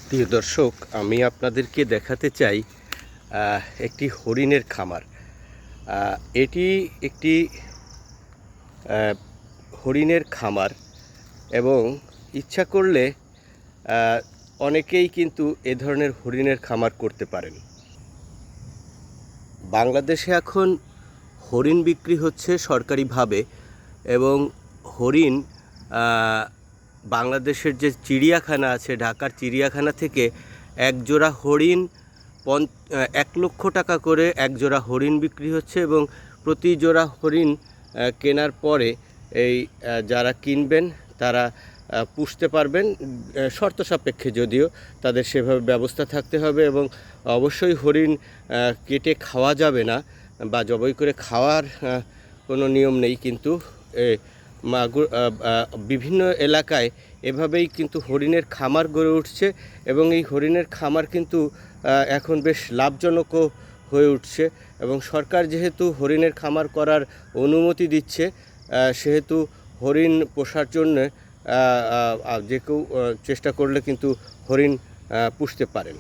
প্রিয় দর্শক, আমি আপনাদেরকে দেখাতে চাই একটি হরিণের খামার। এটি একটি হরিণের খামার এবং ইচ্ছা করলে অনেকেই কিন্তু এ ধরনের হরিণের খামার করতে পারেন। বাংলাদেশে এখন হরিণ বিক্রি হচ্ছে সরকারিভাবে এবং হরিণ বাংলাদেশের যে চিড়িয়াখানা আছে, ঢাকার চিড়িয়াখানা থেকে একজোড়া হরিণ 1,00,000 টাকা করে একজোড়া হরিণ বিক্রি হচ্ছে এবং প্রতি জোড়া হরিণ কেনার পরে যারা কিনবেন তারা পুষতে পারবেন, শর্ত সাপেক্ষে, যদিও তাদের সেভাবে ব্যবস্থা থাকতে হবে এবং অবশ্যই হরিণ কেটে খাওয়া যাবে না বা জবাই করে খাওয়ার কোনো নিয়ম নেই। কিন্তু বিভিন্ন এলাকায় এভাবেই কিন্তু হরিণের খামার গড়ে উঠছে এবং এই হরিণের খামার কিন্তু এখন বেশ লাভজনকও হয়ে উঠছে এবং সরকার যেহেতু হরিণের খামার করার অনুমতি দিচ্ছে, সেহেতু হরিণ পোষার জন্য যে কেউ চেষ্টা করলে কিন্তু হরিণ পুষতে পারেন।